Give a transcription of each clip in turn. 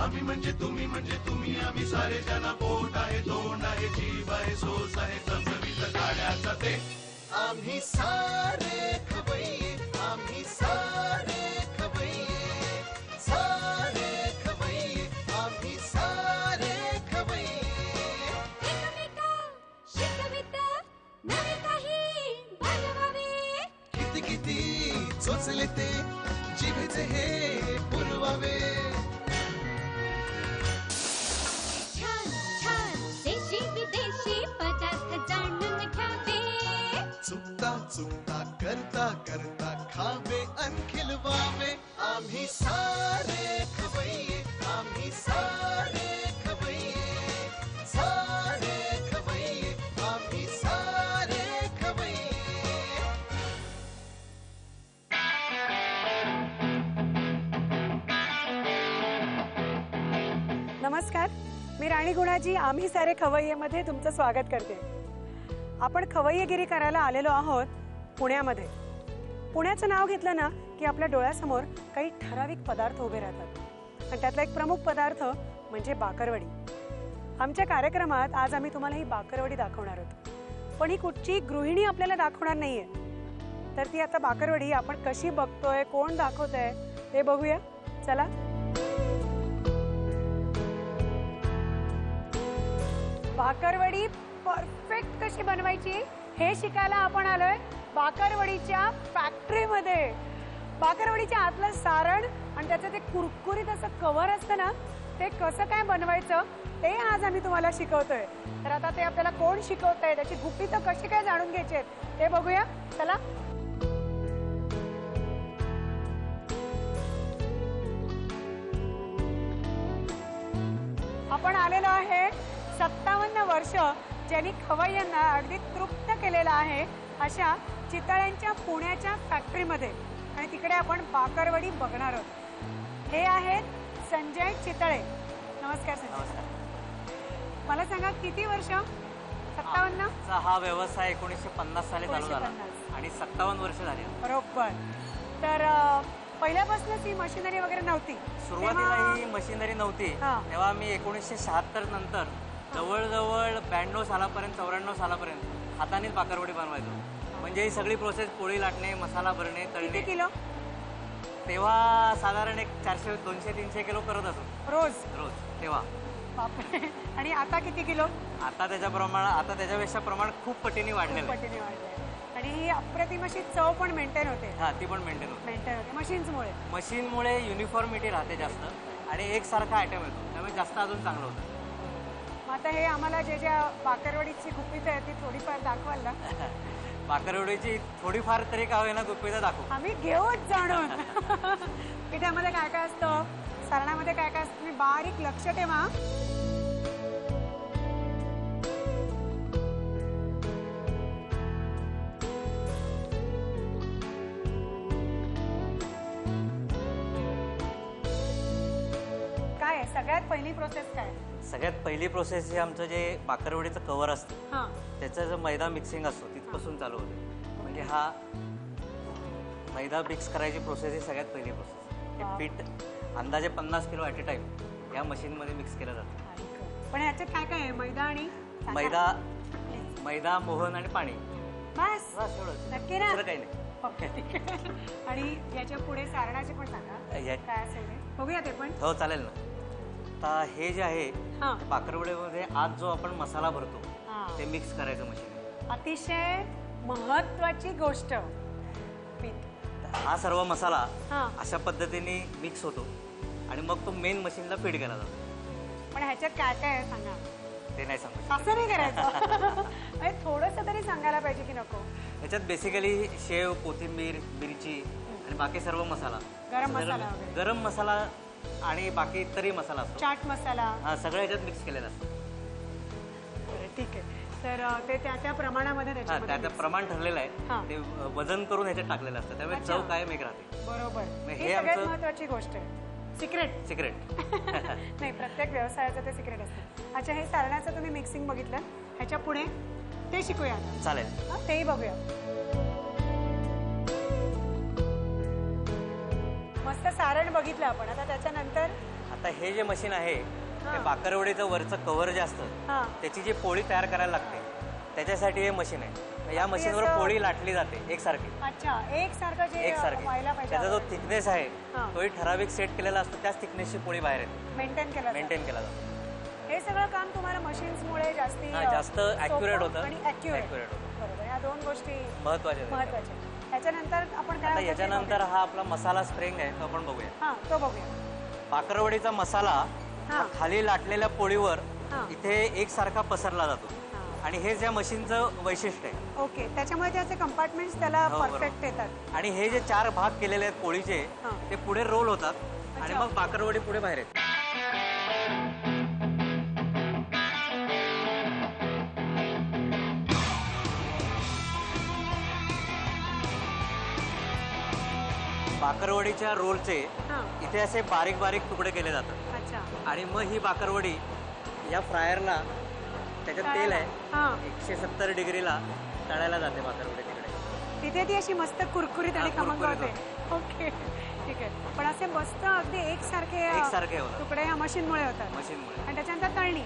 आम्ही म्हणजे तुम्ही आम्ही सारे जना पोट आहे तोंड आहे जीभ आहे सोस आहे चमचमीत गाण्याचा ते आम्ही सारे खवय्ये आम्ही सारे खवय्ये सारे खवय्ये आम्ही सारे खवय्ये शिकवित नवे काही बनवावे किती किती चोचले ते जिभेचे हे पुरवावे छान छान देशी विदेशी पदार्थ जाणून घ्यावे चुकता चुकता करता करता खावे अन खिलवावे आम्ही सारे खवय्ये आम्ही सारे खवय्ये सारे खवय्ये आम्ही सारे खवय्ये नमस्कार, मी राणी गुणाजी आम्ही सारे खवय्येमध्ये तुमचं स्वागत करते. आपण खवय्येगिरी करायला आलेलो आहोत पुण्यामध्ये. पुण्याचं नाव घेतलं ना की आपल्या डोळ्यासमोर काही ठराविक पदार्थ उभे राहतात आणि त्यातला एक प्रमुख पदार्थ म्हणजे बाकरवडी. आमच्या कार्यक्रमात आज आम्ही तुम्हाला ही बाकरवडी दाखवणार आहोत. पण ही कुठची गृहिणी आपल्याला दाखवणार नाहीये, तर ती आता बाकरवडी आपण कशी बघतोय, कोण दाखवतंय ते बघूया. चला. बाकरवडी परफेक्ट कशी बनवायची हे शिकायला आपण आलोय बाकरवडीच्या फॅक्टरीमध्ये. बाकरवडीच्या आतलं सारण आणि त्याचं ते कुरकुरीत असं कव्हर असतं ना, ते कसं काय बनवायचं ते आज आम्ही तुम्हाला शिकवतोय. तर आता ते आपल्याला कोण शिकवतंय, त्याची गुपितं कशी काय जाणून घ्यायची आहेत ते बघूया. चला. आपण आलेलो आहे 57 वर्ष ज्यांनी खवय्यांना अगदी तृप्त केलेलं आहे अशा चितळ्यांच्या पुण्याच्या फॅक्टरीमध्ये, आणि तिकडे आपण बाकरवडी बघणार आहोत. हे आहेत संजय चितळे. नमस्कार संजय. नमस्कार. मला सांगा किती वर्ष? 57. हा व्यवसाय 1950 साली चालू झाला 1950. आणि 57 वर्ष झाली. बरोबर. तर पहिल्यापासूनच ही मशिनरी वगैरे नव्हती? सुरुवातीला ही मशिनरी नव्हती. हा. तेव्हा मी 1976 नंतर जवळजवळ 92 सालापर्यंत 94 सालापर्यंत हातानेच बाकरवडी बनवायचो. म्हणजे ही सगळी प्रोसेस पोळी लाटणे, मसाला भरणे, किती तळणे. किलो? तेव्हा साधारण एक 400 200-300 किलो करत असो रोज? रोज तेव्हा. बापरे. आणि आता किती किलो? आता त्याच्यापेक्षा प्रमाण खूप पटीने वाढलेलं आहे. पटीने वाढलंय. आणि ही अप्रतिम अशी चव पण मेंटेन होते. हा, ती पण मेंटेन होते मशीन्समुळे. मशीनमुळे युनिफॉर्मिटी राहते जास्त आणि एकसारखा आयटम येतो, त्यामुळे जास्त अजून चांगलं होतं. आता हे आम्हाला ज्या बाकरवडीची गुपितं आहे ती थोडीफार दाखवाल ना? बाकरवडीची थोडीफार तरी का होईना गुपितं दाखवू. आम्ही घेऊच जाणून. पिठामध्ये काय काय असतं, सारणामध्ये काय काय असतं, तुम्ही बारीक लक्ष ठेवा. काय सगळ्यात पहिली प्रोसेस काय? सगळ्यात पहिली प्रोसेस ही आमचं जे बाकरवडीचं कव्हर असतं हां, त्याचं जो मैदा मिक्सिंग असतो तिथपासून चालू होते. म्हणजे हा मैदा मिक्स करायची प्रोसेस ही सगळ्यात पहिली प्रोसेस. हे पीठ अंदाजे 50 किलो ॲट अ टाइम या मशीनमध्ये मिक्स केलं जातं. पण ह्याच्यात काय काय आहे? मैदा आणि मैदा, मोहन आणि पाणी. बस बस एवढंच. नक्की ना? दुसरं काही नाही. ओके, ठीक आहे. आणि याच्या पुढे सारणाचे पण सांगा काय असेल ते बघूया ते पण. हो, चालेल ना. आता हे जे आहे हां, बाकरवडीमध्ये आज जो आपण मसाला भरतो हां. ते मिक्स करायचं मशीन. अतिशय महत्वाची गोष्ट. पीठ. हा सर्व मसाला हां. अशा पद्धतीने मिक्स होतो आणि मग तो मेन मशीनला फीड केला जातो. पण ह्याच्यात काय काय आहे सांगा. ते नाही सांगू. असं नाही करायचं. थोडंसं तरी सांगायला पाहिजे की नको. याच्यात बेसिकली शेव, कोथिंबीर, मिरची आणि बाकी सर्व मसाला, गरम मसाला वगैरे. गरम मसाला आणि बाकी इतरही मसाला असतो. चाट मसाला. हा, सगळं याच्यात मिक्स केलेलं असतं. बरं, ठीक आहे. तर ते त्या प्रमाणामध्ये हा, त्याच्यामध्ये त्या प्रमाण ठरलेलं हां. आहे. ते वजन करून ह्याच्यात टाकलेलं असतं, त्यामुळे अच्छा. चव कायम एक राहते. बरोबर. मग ही हे सगळ्यात आमचं- महत्वाची गोष्ट आहे. सिक्रेट. नाही, प्रत्येक व्यवसायाचं ते सिक्रेट असतं. अच्छा, हे सारणाचं तुम्ही मिक्सिंग बघितलं, ह्याच्या पुढे ते शिकूया. चालेल. तेही बघूया. मस्त सारण बघितलं आपण. आता त्याच्यानंतर आता हे जे मशीन आहे ते बाकरवडीचं वरचं कव्हर जे असतं हा त्याची जी पोळी तयार करायला लागते त्याच्यासाठी हे मशीन आहे. या मशीनवर असं- पोळी लाटली जाते एकसारखी अच्छा एकसारखं जे एकसारखी. व्हायला पाहिजे त्याचा जो थिकनेस आहे हा. तोही ठराविक सेट केलेला असतो. त्याच थिकनेसची पोळी बाहेर येते, मेंटेन केलं जातं. मेंटेन केला जातो. हे सगळं काम तुम्हाला मशीन्समुळे जास्ती जास्त ॲक्युरेट होतं, आणि ॲक्युरेट ॲक्युरेट होतं. बरोबर. या दोन गोष्टी महत्वाचे आहेत. महत्वाच्या. त्याच्यानंतर आपण काय आता होतं ते याच्यानंतर हा आपला मसाला स्प्रिंग आहे तो आपण बघूया. बघूया. हा तो बघूया. बाकरवडीचा मसाला हा खाली लाटलेल्या पोळीवर हा. इथे एकसारखा पसरला जातो हा. आणि हेच या मशीनचं वैशिष्ट्य आहे. ओके त्याच्यामुळे त्याचे कंपार्टमेंट्स त्याला हो, बरोबर. परफेक्ट येतात. आणि हे जे 4 भाग केलेले आहेत पोळीचे हा. ते पुढे रोल होतात आणि अच्छा. मग बाकरवडी पुढे बाहेर येते. बाकरवडीच्या रोलचे हा इथे असे बारीक बारीक तुकडे केले जातात अच्छा आणि मग ही बाकरवडी या फ्रायरला त्याच्यात तेल आहे हा 170 डिग्रीला तळायला जाते बाकरवडी तिकडे. तिथे ती अशी मस्त कुरकुरीत आणि हा, खमंग कुरकुरीत होते. ओके ठीक आहे. पण असे मस्त अगदी एकसारखे एकसारखे होतात तुकडे ह्या मशीनमुळे होतात मशीनमुळे. आणि त्याच्यानंतर तळणी.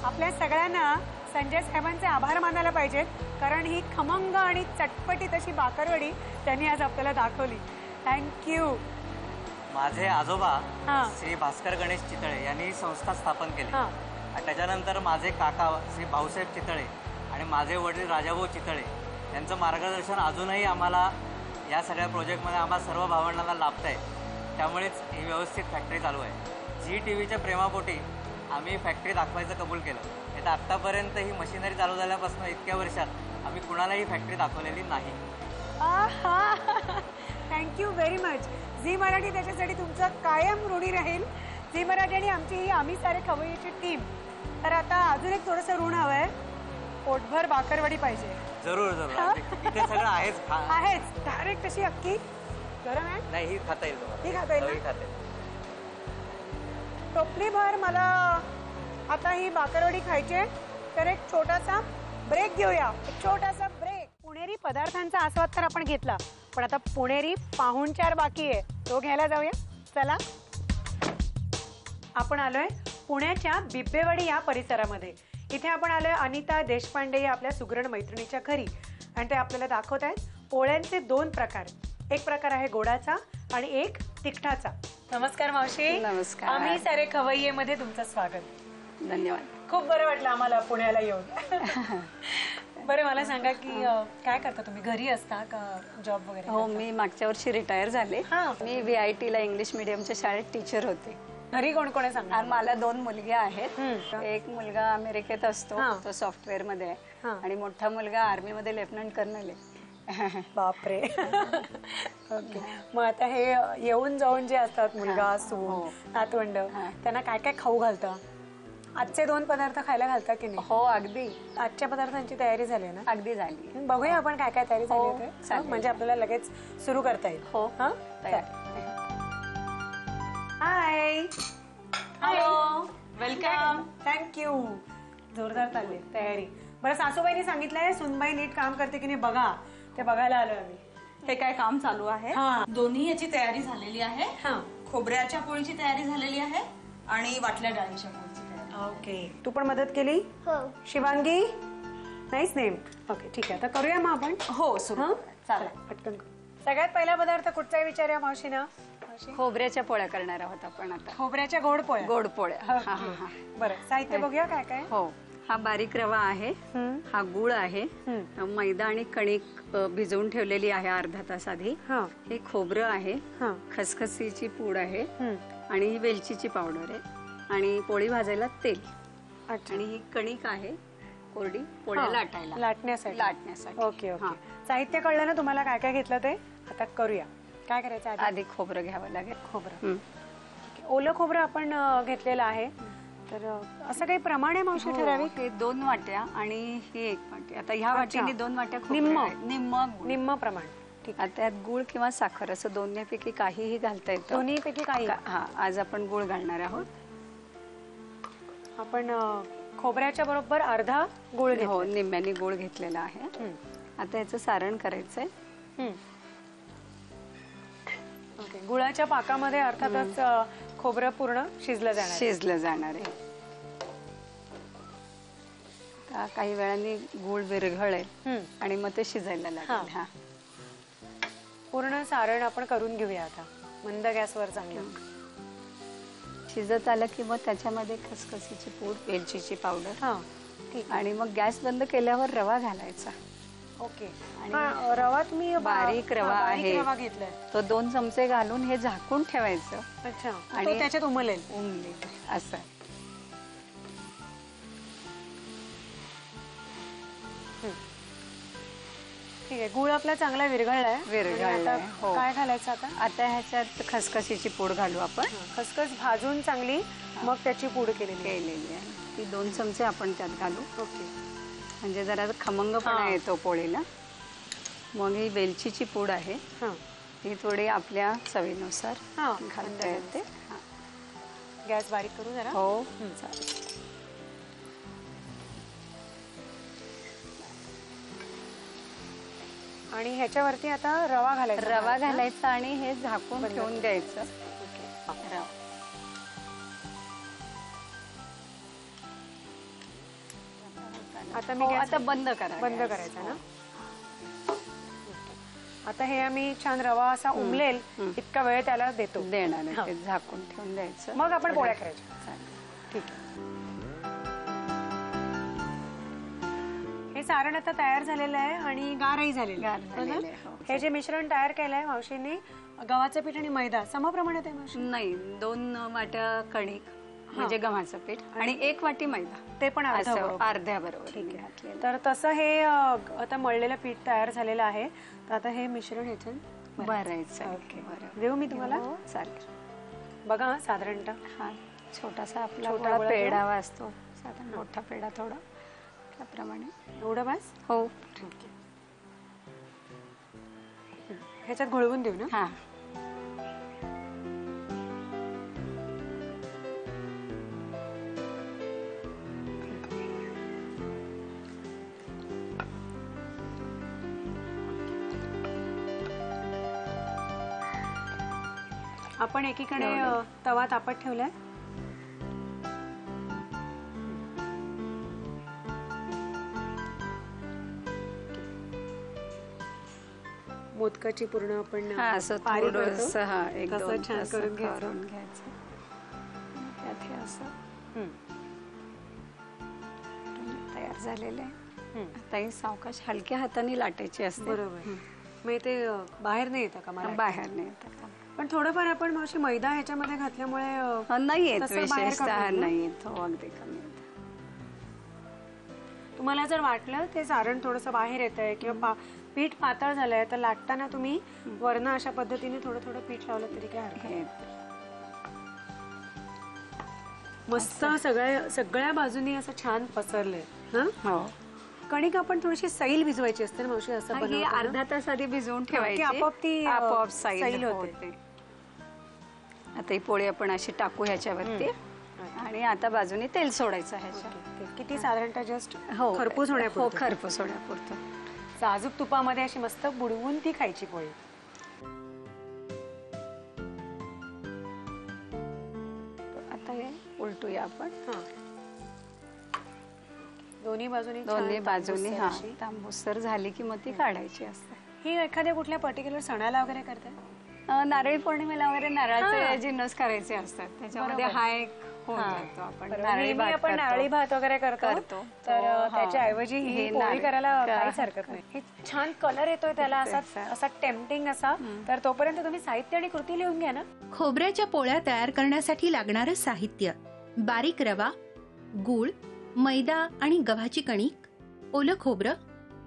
आपल्या सगळ्यांना संजय साहेबांचे आभार मानायला पाहिजेत कारण ही खमंग आणि चटपटीत अशी बाकरवडी त्यांनी आज आपल्याला दाखवली. थँक्यू. माझे आजोबा हा श्री भास्कर गणेश चितळे यांनी ही संस्था स्थापन केली हा आणि त्याच्यानंतर माझे काका श्री भाऊसाहेब चितळे आणि माझे वडील राजाभाऊ चितळे यांचं मार्गदर्शन अजूनही आम्हाला या सगळ्या प्रोजेक्टमध्ये आम्हाला सर्व भावंडांना लाभत आहे. त्यामुळेच ही व्यवस्थित फॅक्टरी चालू आहे. जी टीव्हीच्या प्रेमापोटी आम्ही फॅक्टरी दाखवायचं कबूल केलं. नाही तर आत्तापर्यंत ही मशिनरी चालू झाल्यापासून इतक्या वर्षात आम्ही कुणालाही फॅक्टरी दाखवलेली नाही. Thank you very much. Zee Marathi त्याच्यासाठी तुमचं कायम ऋणी राहील. झी मराठी आणि आमची ही आम्ही सारे खवय्येची टीम. तर आता अजून एक थोडंसं ऋण हवं आहे. पोटभर बाकरवडी पाहिजे. जरूर जरूर इथे सगळं आहेच. आहेच डायरेक्ट अशी अक्की गरम आहे. नाही ही खाता येईल तुम्हाला. ही खाता येईल ना? ही खाता येईल. टोपलीभर मला आता ही बाकरवडी खायची आहे. तर एक छोटासा ब्रेक घेऊया. एक छोटासा ब्रेक. पुणेरी पदार्थांचा आस्वाद तर आपण घेतला पण आता पुणेरी पाहुणचार बाकी आहे. तो घ्यायला जाऊया. चला. आपण आलोय पुण्याच्या बिब्बेवाडी या परिसरामध्ये. इथे आपण आलोय अनिता देशपांडे या आपल्या सुगरण मैत्रिणीच्या घरी आणि ते आपल्याला दाखवत आहेत पोळ्यांचे 2 प्रकार. एक प्रकार आहे गोडाचा आणि एक तिखटाचा. नमस्कार मावशी. नमस्कार. आम्ही सारे खवय्येमध्ये तुमचं स्वागत. धन्यवाद. खूप बरं वाटलं आम्हाला पुण्याला येऊन. बरं मला सांगा की काय करता तुम्ही? घरी असता का जॉब वगैरे? हो मी मागच्या वर्षी रिटायर झाले. हा. मी VIT ला इंग्लिश मीडियमच्या शाळेत टीचर होते. घरी कोण कोण आहे सांगा. आणि मला 2 मुलगे आहेत. हम्म. एक मुलगा अमेरिकेत असतो, हा. तो सॉफ्टवेअर मध्ये आहे. हा. आणि मोठा मुलगा आर्मी मध्ये लेफ्टनंट कर्नल आहे. बापरे. ओके. मग आता हे येऊन जाऊन जे असतात मुलगा सून नातवंड त्यांना काय काय खाऊ घालता? आजचे 2 पदार्थ खायला घालता की नाही? हो अगदी. आजच्या पदार्थांची तयारी झाली आहे ना? अगदी झाली. बघूया आपण काय काय तयारी झाली हो, होते. चालेल. म्हणजे आपल्याला लगेच सुरू करता येईल. हो हा तयार. हाय. Hello welcome. थँक्यू. जोरदार चालली तयारी. बरं सासूबाईंनी सांगितलंय सुनबाई नीट काम करते की नाही बघा. ते बघायला आलोय आम्ही. हे काय काम चालू आहे. हा. दोन्ही याची तयारी झालेली आहे. हा. खोबऱ्याच्या पोळीची तयारी झालेली आहे आणि वाटल्या डाळीच्या पोळीची तयारी. ओके. तू पण मदत केली? हो. Shivangi nice name. ओके ठीक आहे. आता करूया मग आपण. हो सुरू हा? चालेल. पटकन करू. सगळ्यात पहिला पदार्थ कुठचा विचारूया मावशीना? मावशी खोबऱ्याच्या पोळ्या करणार आहोत आपण आता. खोबऱ्याच्या गोड पोळ्या. गोड पोळ्या. हा हा हा. बरं साहित्य बघूया काय काय. हो हा बारीक रवा आहे. हा गुळ आहे. मैदा आणि कणिक भिजवून ठेवलेली आहे अर्धा तास आधी. हा. हे खोबरं आहे. हा. खसखसीची पूड आहे आणि ही वेलचीची पावडर आहे आणि पोळी भाजायला तेल. अच्छा. आणि ही कणिक आहे कोरडी पोळ्या लाटायला लाटण्यासाठी. Okay okay. साहित्य कळलं ना तुम्हाला काय काय घेतलं ते? आता करूया. काय करायचं आधी? आधी खोबरं घ्यावं लागेल. खोबरं. ओलं खोबरं आपण घेतलेलं आहे. तर असं काही प्रमाण आहे मावशी ठराविक? हे 2 वाट्या आणि ही 1 वाटी. आता ह्या वाटीने 2 वाट्या निम्म प्रमाण. ठीक. आता त्यात गुळ किंवा साखर असं दोन्हीपैकी काहीही घालता येतं. दोन्हीपैकी काही. हा आज आपण गुळ घालणार आहोत. आपण खोबऱ्याच्या बरोबर अर्धा गुळ घेतो. हो निम्म्याने गुळ घेतलेला आहे. आता याचं सारण करायचंय. ओके, गुळाच्या पाकामध्ये अर्थातच खोबरं पूर्ण शिजलं जाणार. शिजलं जाणार आहे. आता काही वेळाने गूळ विरघळेल आणि मग ते शिजायला लागेल. हा, पूर्ण सारण आपण करून घेऊया आता मंद गॅसवर चांगलं. शिजत आलं की मग त्याच्यामध्ये खसखसीची पूड, वेलचीची पावडर, हा ठीक. आणि मग गॅस बंद केल्यावर रवा घालायचा. ओके, आणि रवा तुम्ही बारीक रवा आहे, रवा घेतलाय तो 2 चमचे घालून हे झाकून ठेवायचं. अच्छा, आणि आणि त्याच्यात उमलेल. असं ठीक आहे. गुळ आपला चांगला विरघळलाय. विरघळलाय, आणि आता हो. काय घालायचं आता? आता ह्याच्यात खसखसीची पूड घालू आपण. खसखस भाजून चांगली मग त्याची पूड केलेली केलेली आहे ती 2 चमचे आपण त्यात घालू. ओके, म्हणजे जरा खमंगपणा येतो पोळीला. मग ही वेलचीची पूड आहे, हां ही थोडी आपल्या चवीनुसार हां घालता येते. गॅस बारीक करू जरा. हो चालेल. आणि ह्याच्यावरती आता रवा घालायचा. रवा घालायचा आणि हे झाकून ठेवून द्यायचं. रवा. आता मी हो, गॅस आता बंद करा. बंद गॅस. करायचा ना. आता हे आम्ही छान रवा असा उमलेल इतका वेळ त्याला देतो. देणार आहे ते, झाकून ठेवून द्यायचं. मग आपण पोळ्या करायच्या. चालेल. ठीक आहे. हे सारण आता तयार झालेलं आहे आणि गारही झालेलं गार आहे. झालेलं आहे, हो. हे जे मिश्रण तयार केलंय मावशींनी, गव्हाचं पीठ आणि मैदा समप्रमाणात आहे मावशी? नाही, 2 वाट्या कणिक म्हणजे गव्हाचं पीठ आणि 1 वाटी मैदा, ते पण अर्ध्या बरोबर. तर तसं हे आता मळलेलं पीठ तयार झालेलं आहे. तर आता हे मिश्रण ह्याच्यात भरायचं. ओके, देऊ मी तुम्हाला? चालेल. बघा साधारणतः हा छोटासा आपला छोटा गोळा गोळा पेढा असतो, साधारण मोठा पेढा थोडा, त्याप्रमाणे. एवढं बस? हो. ह्याच्यात घोळवून देऊ ना? हा. आपण एकीकडे तवा तापत ठेवलाय. मोदकाची पूर्ण आपण असं पारी करतो. थोडंसं, हा, एक तसं दोन छान असं करून घ्यायचं. करून घ्यायचं. त्यात हे असं तयार झालेलं आहे. आता ही सावकाश हलक्या हाताने लाटायची असते. बरोबर. मग ते बाहेर नाही येतं का? मला बाहेर नाही येतं का? पण थोडंफार आपण मावशी मैदा ह्याच्यामध्ये घातल्यामुळे नाही येत, तसं बाहेर विशेषतः काढून ना? नाही येत. हो, अगदी कमी येतं. तुम्हाला जर वाटलं ते सारण थोडंसं बाहेर येत आहे किंवा पीठ पातळ झालंय तर लाटताना तुम्ही वरनं अशा पद्धतीने थोडं थोडं पीठ लावलं तरी काय हरकत नाही. मस्त सगळ्या बाजूनी असं छान पसरलंय. हो. कणिक आपण थोडीशी सैल भिजवायची असते ना मावशी? असं ही बनवताना? अर्धा तास आधी भिजवून ठेवायची, आपोआप ती आपोआप सैल सैल होते. होते. आता ही पोळी आपण अशी टाकू ह्याच्यावरती आणि आता बाजूने तेल सोडायचं ह्याच्या. किती साधारणतः जस्ट हो, खरपूस हो, होण्यापुरतं. खरपूस होण्यापुरतं. साजूक तुपामध्ये अशी मस्त बुडवून ती खायची पोळी. आता हे उलटूया आपण. दोन्ही बाजूनी हा, तांबूसर झाली की मग ती काढायची असते. ही एखाद्या कुठल्या पर्टिक्युलर सणाला वगैरे करते? नारळी पौर्णिमेला वगैरे नारळाचे जिन्नस करायचे असतात, त्याच्यामध्ये हा एक होऊन जातो. आपण नारळी भात वगैरे करतो, तर त्याच्या ऐवजी ही पोळी करायला काहीच हरकत नाही. हे छान कलर येतोय त्याला, असा टेम्पटिंग असा. तर तोपर्यंत तुम्ही साहित्य आणि कृती लिहून घ्या ना. खोबऱ्याच्या पोळ्या तयार करण्यासाठी लागणारं साहित्य: बारीक रवा, गूळ, मैदा आणि गव्हाची कणिक, ओलं खोबरं,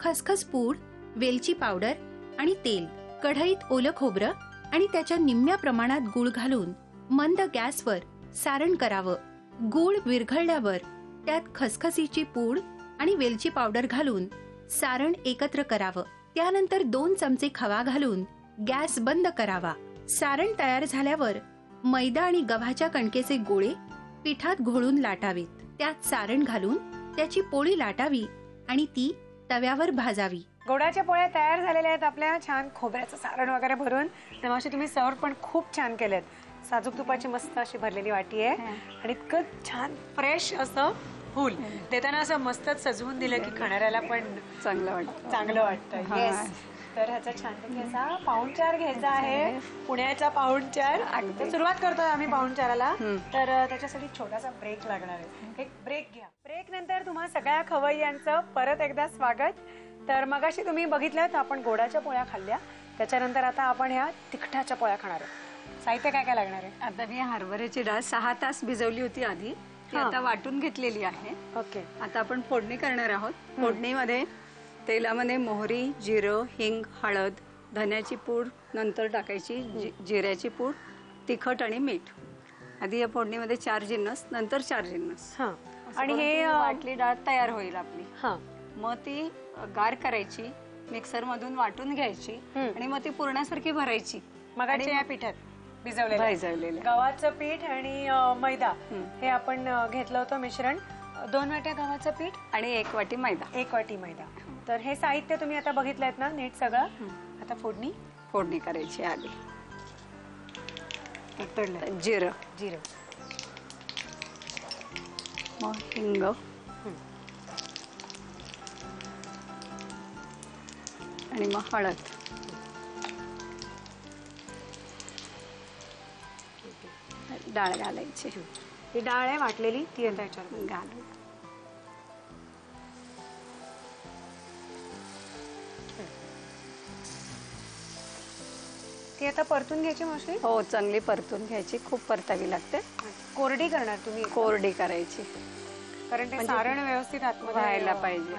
खसखस पूड, वेलची पावडर आणि तेल. कढईत ओलं खोबरं आणि त्याच्या निम्म्या प्रमाणात गूळ घालून मंद गॅसवर सारण करावं. गूळ विरघळल्यावर त्यात खसखसीची पूड आणि वेलची पावडर घालून सारण एकत्र करावं. त्यानंतर 2 चमचे खवा घालून गॅस बंद करावा. सारण तयार झाल्यावर मैदा आणि गव्हाच्या कणकेचे गोळे पिठात घोळून लाटावेत. त्यात सारण घालून त्याची पोळी लाटावी आणि ती तव्यावर भाजावी. गोडाच्या पोळ्या तयार झालेल्या आहेत आपल्या, छान खोबऱ्याचं सारण वगैरे भरून. आणि मावशी तुम्ही सर्व पण खूप छान केलेत. साजूक तुपाची मस्त अशी भरलेली वाटी आहे आणि इतकं छान फ्रेश असं फूल देताना असं मस्तच सजवून दिलं की खाणाऱ्याला पण चांगलं वाटतं. येस. तर ह्याचा छानपैकी असा पाहुणचार घ्यायचा आहे, पुण्याचा पाहुणचार. तर सुरुवात करतोय आम्ही पाहुणचाराला. तर त्याच्यासाठी छोटासा ब्रेक लागणार आहे. एक ब्रेक घ्या. ब्रेक नंतर तुम्हा सगळ्या खवय्यांचं परत एकदा स्वागत. तर मगाशी तुम्ही बघितलं आपण गोडाच्या पोळ्या खाल्ल्या, त्याच्यानंतर आता आपण ह्या तिखटाच्या पोळ्या खाणार आहोत. साहित्य काय काय लागणार आहे? आता मी हरभऱ्याची डाळ 6 तास भिजवली होती आधी, ती आता वाटून घेतलेली आहे. ओके. आता आपण फोडणी करणार आहोत. फोडणीमध्ये तेलामध्ये मोहरी, जिरं, हिंग, हळद, धन्याची पूड नंतर टाकायची, जिऱ्याची पूड, तिखट आणि मीठ. आधी या फोडणीमध्ये 4 जिन्नस, नंतर 4 जिन्नस. आणि हे वाटली डाळ तयार होईल आपली. हा, मग ती गार करायची, मिक्सर मधून वाटून घ्यायची आणि मग ती पुरणासारखी भरायची. मगाच्या या पिठात भिजवलेलं गव्हाचं पीठ आणि मैदा हे आपण घेतलं होतं मिश्रण. 2 वाट्या गव्हाचं पीठ आणि 1 वाटी मैदा. 1 वाटी मैदा. तर हे साहित्य तुम्ही आता बघितलंय ना नीट सगळं. आता फोडणी करायची आधी. तळलं जिरं, मग हिंग, आणि मग हळद, डाळ घालायची. ही डाळ आहे वाटलेली ती आता याच्यावर घालू. ती आता परतून घ्यायची मावशी? हो, चांगली परतून घ्यायची. खूप परतावी लागते. कोरडी करणार तुम्ही? कोरडी करायची, कारण ते सारण व्यवस्थित आतमध्ये व्हायला पाहिजे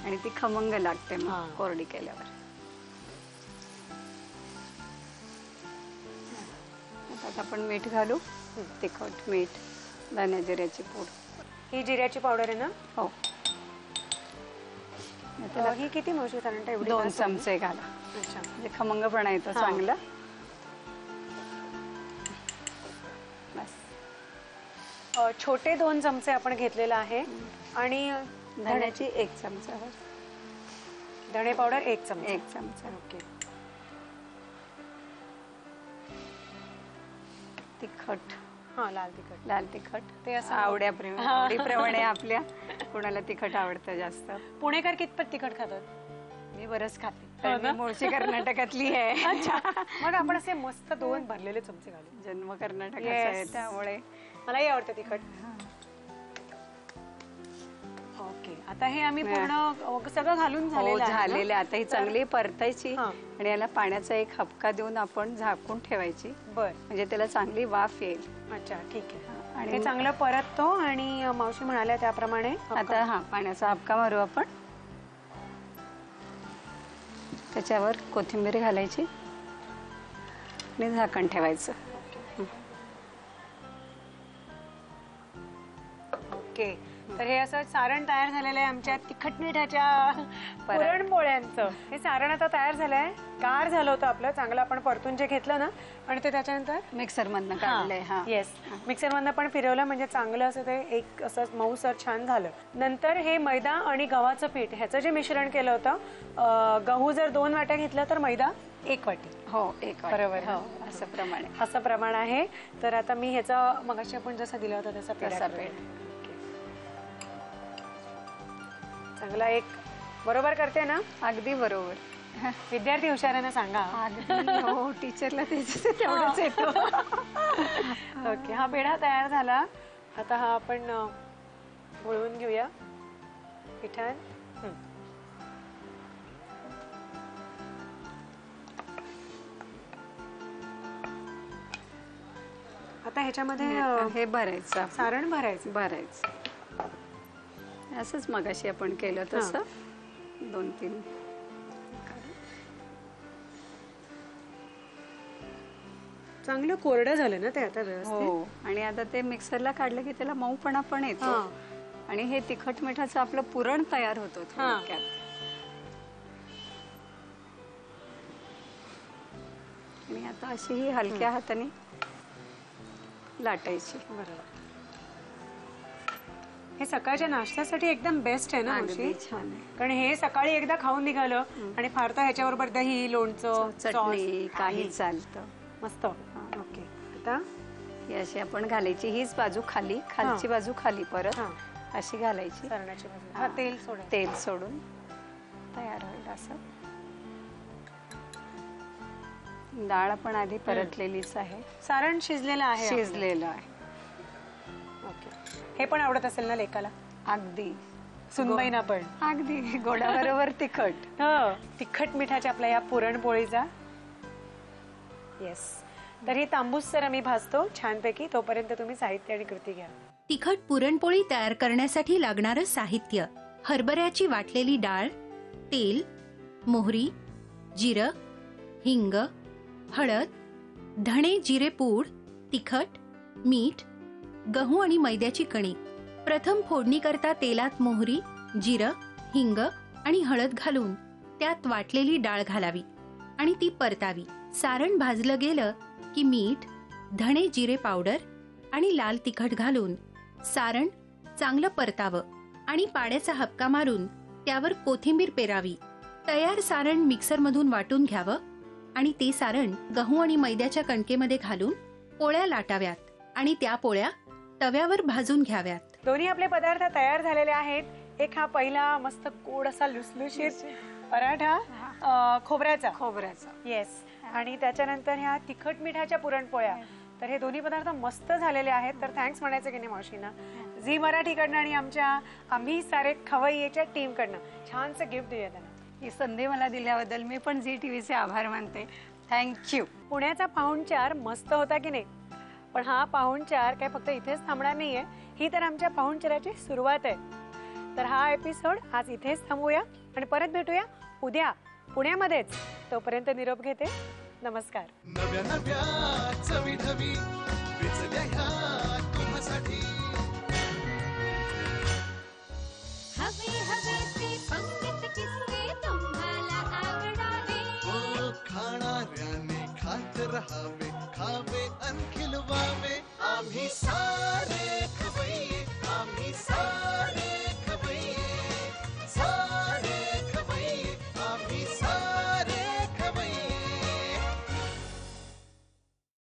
आणि ती खमंग लागते मग कोरडी केल्यावर. आता आपण मीठ घालू, तिखट, मीठ, धन्या जिऱ्याची पूड. ही जिऱ्याची पावडर आहे ना? हो. ही किती मावशी साधारणतः? एवढी 2 चमचे घाला. अच्छा. म्हणजे खमंगपणा येतो चांगला. छोटे 2 चमचे आपण घेतलेला आहे. आणि धण्याची 1 चमचा, धणे पावडर 1 चमचा. 1 चमचा. ओके. तिखट, लाल तिखट ते असं आवडीप्रमाणे आपल्या. कोणाला तिखट आवडतं जास्त. पुणेकर कितपत तिखट खातात? मी बरंच खाते, तर मी मूळची कर्नाटकातली आहे. अच्छा. मग आपण असे मस्त 2 भरलेले चमचे घालू. जन्म कर्नाटकाचा आहे त्यामुळे मलाही आवडतं तिखट. ओके. आता हे आम्ही पूर्ण सगळं घालून झालेलं. आता ही चांगली परतायची आणि याला पाण्याचा 1 हबका देऊन आपण झाकून ठेवायची. म्हणजे त्याला चांगली वाफ येईल. अच्छा, ठीक आहे. आणि हे चांगलं परततो आणि मावशी म्हणाल्या त्याप्रमाणे आता पाण्याचा हबका मारू आपण. त्याच्यावर कोथिंबीर घालायची आणि झाकण ठेवायचं. ओके. तर हे असं सारण तयार झालेलं आहे आमच्या तिखट मिठाच्या पुरणपोळ्यांचं. हे सारण आता तयार झालंय. गार झालं होतं आपलं चांगलं. आपण परतून जे घेतलं ना आणि ते त्याच्यानंतर मिक्सर मधनं काढलंय. येस, मिक्सर मधनं पण फिरवलं म्हणजे चांगलं असं ते एक असं मऊसर छान झालं. नंतर हे मैदा आणि गव्हाचं पीठ ह्याचं जे मिश्रण केलं होतं, गहू जर 2 वाट्या घेतला तर मैदा 1 वाटी. हो, 1 वाटी. बरोबर. असं प्रमाण आहे. तर आता मी ह्याचा मगाशी आपण जसा दिला होता तसा पेढा चांगला एक बरोबर करते ना? अगदी बरोबर. विद्यार्थी हुशारानं सांगा. हो, टीचरला तेवढंच येतो. ओके. हा पेढा तयार झाला. आता हा आपण वळवून घेऊया पिठात. आता ह्याच्यामध्ये हे भरायचं, सारण भरायचं. असंच मगाशी आपण केलं तसं 2-3. चांगलं कोरडं झालं ना ते आता व्यवस्थित. हो. आणि आता ते मिक्सरला काढलं की त्याला मऊपणा पण येतो आणि हे तिखट मिठाचं आपलं पुरण तयार होतं थोडक्यात. आणि आता अशी ही हलक्या हाताने लाटायची. बरोबर. हे सकाळच्या नाश्त्यासाठी एकदम बेस्ट आहे ना अगदी मावशी? छान आहे. कारण हे सकाळी एकदा खाऊन निघालं आणि फार तर ह्याच्याबरोबर दही, लोणचं, चटणी sauce, काही चालतं. मस्त. ओके, आता ही अशी आपण घालायची. हीच बाजू खाली, खालची बाजू खाली परत हा. अशी घालायची. सरण्याची बाजू. हा, तेल सोडा. तेल सोडून तयार होईल असं. डाळ पण आधी परतलेलीच आहे, सारण शिजलेलं आहे आपलं. शिजलेलं आहे. ओके. हे पण आवडत असेल ना लेकाला, अगदी सुनबाईंना पण. अगदी गोडाबरोबर तिखट. हो, तिखट मिठाच्या आपल्या या पुरणपोळीचा. येस. तर ही तांबूस सर आम्ही भाजतो छानपैकी. तोपर्यंत तुम्ही साहित्य आणि कृती घ्या. तिखट पुरणपोळी तयार करण्यासाठी लागणारं साहित्य: हरभऱ्याची वाटलेली डाळ, तेल, मोहरी, जिरं, हिंग, हळद, धणे जिरे पूड, तिखट, मीठ, गहू आणि मैद्याची कणिक. प्रथम फोडणी करता तेलात मोहरी, जिरं, हिंग आणि हळद घालून त्यात वाटलेली डाळ घालावी आणि ती परतावी. सारण भाजलं गेलं की मीठ, धणे जिरे पावडर आणि लाल तिखट घालून सारण चांगलं परतावं आणि पाण्याचा हबका मारून त्यावर कोथिंबीर पेरावी. तयार सारण मिक्सरमधून वाटून घ्यावं आणि ते सारण गहू आणि मैद्याच्या कणकेमध्ये घालून पोळ्या लाटाव्यात आणि त्या पोळ्या तव्यावर भाजून घ्याव्यात. दोन्ही आपले पदार्थ तयार झालेले आहेत. एक हा पहिला मस्त गोड असा लुसलुशीत पराठा खोबऱ्याचा. येस. आणि त्याच्यानंतर ह्या तिखट मिठाच्या पुरणपोळ्या. तर हे दोन्ही पदार्थ मस्त झालेले आहेत. तर थँक्स म्हणायचं की नाही मावशींना, झी मराठीकडनं आणि आमच्या आम्ही सारे खवय्येच्या टीमकडनं छानसं गिफ्ट देऊया त्यांना. ही संधी मला दिल्याबद्दल मी पण झी टीव्हीचे आभार मानते. थँक्यू. पुण्याचा पाहुणचार मस्त होता की नाही? पण हा पाहुणचार काय फक्त इथेच थांबणार नाहीये. ही तर आमच्या पाहुणचाराची सुरुवात आहे. तर हा एपिसोड आज इथेच थांबवूया आणि परत भेटूया उद्या पुण्यामध्येच. तोपर्यंत निरोप घेते. नमस्कार. नव्या नव्या चवी ढवी विचल्या ह्या